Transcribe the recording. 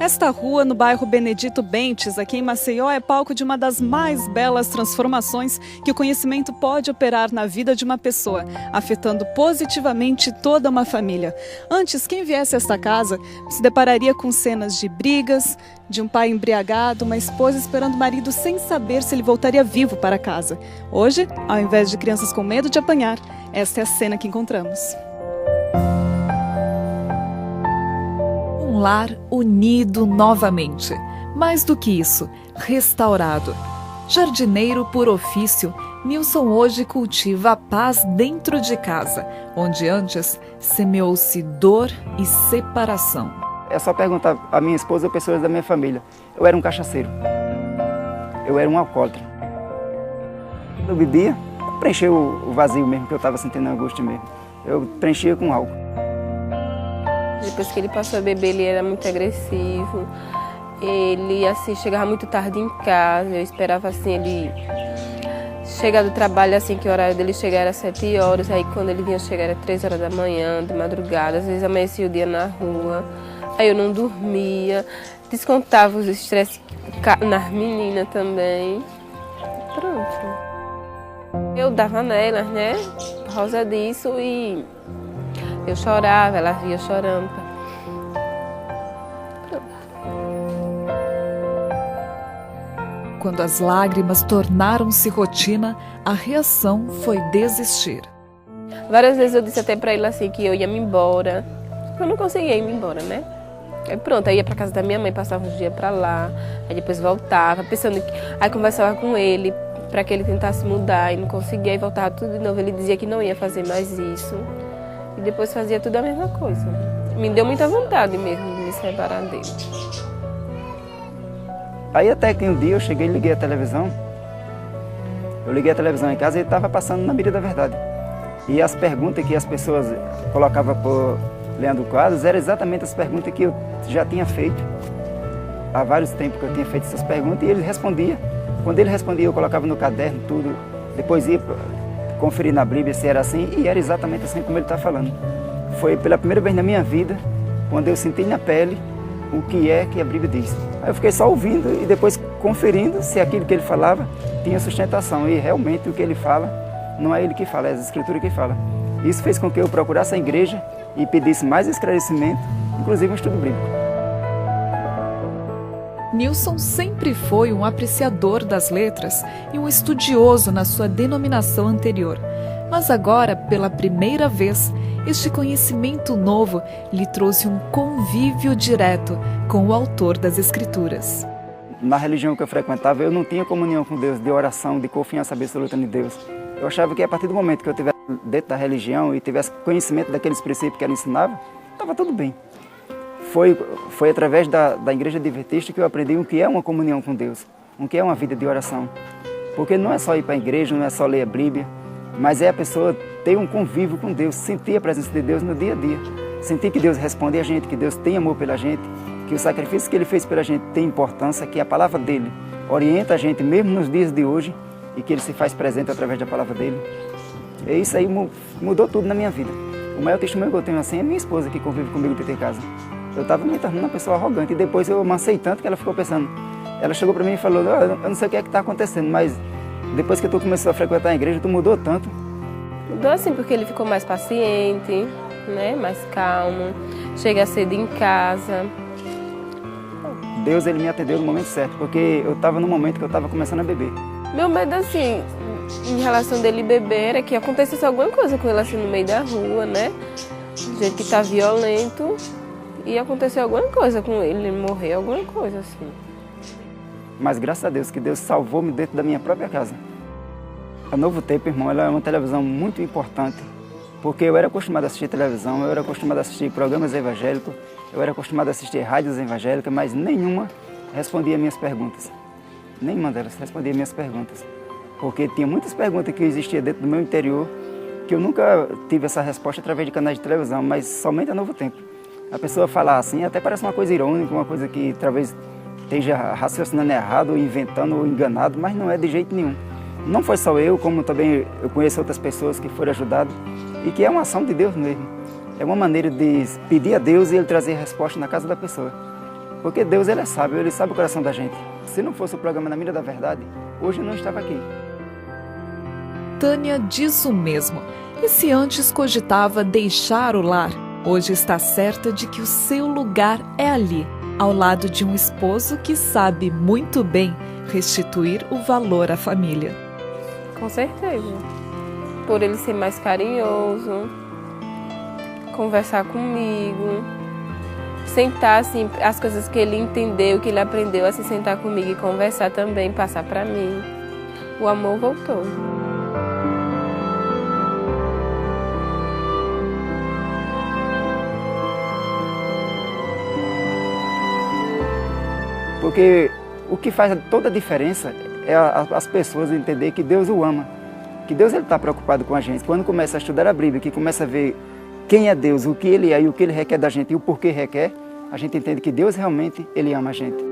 Esta rua, no bairro Benedito Bentes, aqui em Maceió, é palco de uma das mais belas transformações que o conhecimento pode operar na vida de uma pessoa, afetando positivamente toda uma família. Antes, quem viesse a esta casa se depararia com cenas de brigas, de um pai embriagado, uma esposa esperando o marido sem saber se ele voltaria vivo para casa. Hoje, ao invés de crianças com medo de apanhar, esta é a cena que encontramos. Um lar unido novamente. Mais do que isso, restaurado. Jardineiro por ofício, Nilson hoje cultiva a paz dentro de casa, onde antes semeou-se dor e separação. É só perguntar à minha esposa ou pessoas da minha família. Eu era um cachaceiro. Eu era um alcoólatra. Eu bebia, preenchia o vazio mesmo, que eu estava sentindo angústia mesmo. Eu preenchia com álcool. Depois que ele passou a beber, ele era muito agressivo. Ele, assim, chegava muito tarde em casa. Eu esperava, assim, ele chegar do trabalho, assim, que o horário dele chegar era 7 horas. Aí, quando ele vinha chegar, era 3 horas da manhã, de madrugada. Às vezes, amanhecia o dia na rua. Aí, eu não dormia. Descontava os estresses nas meninas também. Pronto. Eu dava nelas, né, por causa disso, e eu chorava, ela via chorando. Quando as lágrimas tornaram-se rotina, a reação foi desistir. Várias vezes eu disse até para ele assim que eu ia me embora. Eu não conseguia ir embora, né? Aí pronto, aí ia para casa da minha mãe, passava uns dias para lá, aí depois voltava, pensando que... Aí conversava com ele para que ele tentasse mudar e não conseguia, e voltava tudo de novo. Ele dizia que não ia fazer mais isso. E depois fazia tudo a mesma coisa. Me deu muita vontade mesmo de me separar dele. Aí até que um dia eu cheguei e liguei a televisão. Eu liguei a televisão em casa e ele estava passando na mira da verdade. E as perguntas que as pessoas colocavam por Leandro Quadros eram exatamente as perguntas que eu já tinha feito. Há vários tempos que eu tinha feito essas perguntas e ele respondia. Quando ele respondia, eu colocava no caderno tudo. Depois ia conferir na Bíblia se era assim, e era exatamente assim como ele está falando. Foi pela primeira vez na minha vida, quando eu senti na pele o que é que a Bíblia diz. Aí eu fiquei só ouvindo e depois conferindo se aquilo que ele falava tinha sustentação. E realmente o que ele fala, não é ele que fala, é as Escrituras que falam. Isso fez com que eu procurasse a igreja e pedisse mais esclarecimento, inclusive um estudo bíblico. Nilson sempre foi um apreciador das letras e um estudioso na sua denominação anterior. Mas agora, pela primeira vez, este conhecimento novo lhe trouxe um convívio direto com o autor das Escrituras. Na religião que eu frequentava, eu não tinha comunhão com Deus, de oração, de confiança absoluta em Deus. Eu achava que a partir do momento que eu estivesse dentro da religião e tivesse conhecimento daqueles princípios que ela ensinava, estava tudo bem. Foi através da Igreja Adventista que eu aprendi o que é uma comunhão com Deus, o que é uma vida de oração. Porque não é só ir para a igreja, não é só ler a Bíblia, mas é a pessoa ter um convívio com Deus, sentir a presença de Deus no dia a dia. Sentir que Deus responde a gente, que Deus tem amor pela gente, que o sacrifício que Ele fez pela gente tem importância, que a palavra dEle orienta a gente mesmo nos dias de hoje e que Ele se faz presente através da palavra dEle. E isso aí mudou tudo na minha vida. O maior testemunho que eu tenho assim é minha esposa, que convive comigo dentro de casa. Eu estava me tornando uma pessoa arrogante e depois eu amancei tanto que ela ficou pensando. Ela chegou para mim e falou, eu não sei o que é que está acontecendo, mas depois que tu começou a frequentar a igreja, tu mudou tanto. Mudou assim porque ele ficou mais paciente, né? Mais calmo, chega cedo em casa. Deus, Ele me atendeu no momento certo, porque eu estava no momento que eu estava começando a beber. Meu medo, assim, em relação dele beber, é que acontecesse alguma coisa com ele assim no meio da rua, né? Do jeito que tá violento. E aconteceu alguma coisa com ele morrer, alguma coisa assim. Mas graças a Deus, que Deus salvou-me dentro da minha própria casa. A Novo Tempo, irmão, ela é uma televisão muito importante, porque eu era acostumado a assistir televisão, eu era acostumado a assistir programas evangélicos, eu era acostumado a assistir rádios evangélicas, mas nenhuma respondia minhas perguntas. Nenhuma delas respondia minhas perguntas. Porque tinha muitas perguntas que existiam dentro do meu interior, que eu nunca tive essa resposta através de canais de televisão, mas somente a Novo Tempo. A pessoa falar assim até parece uma coisa irônica, uma coisa que talvez esteja raciocinando errado, ou inventando ou enganado, mas não é de jeito nenhum. Não foi só eu, como também eu conheço outras pessoas que foram ajudadas e que é uma ação de Deus mesmo. É uma maneira de pedir a Deus e Ele trazer a resposta na casa da pessoa. Porque Deus, Ele é sábio, Ele sabe o coração da gente. Se não fosse o programa Na Mira da Verdade, hoje eu não estava aqui. Tânia diz o mesmo. E se antes cogitava deixar o lar, hoje está certa de que o seu lugar é ali, ao lado de um esposo que sabe muito bem restituir o valor à família. Com certeza. Por ele ser mais carinhoso, conversar comigo, sentar assim, as coisas que ele entendeu, que ele aprendeu, assim, sentar comigo e conversar também, passar para mim. O amor voltou. Porque o que faz toda a diferença é as pessoas entenderem que Deus o ama, que Deus está preocupado com a gente. Quando começa a estudar a Bíblia, que começa a ver quem é Deus, o que Ele é e o que Ele requer da gente e o porquê requer, a gente entende que Deus realmente Ele ama a gente.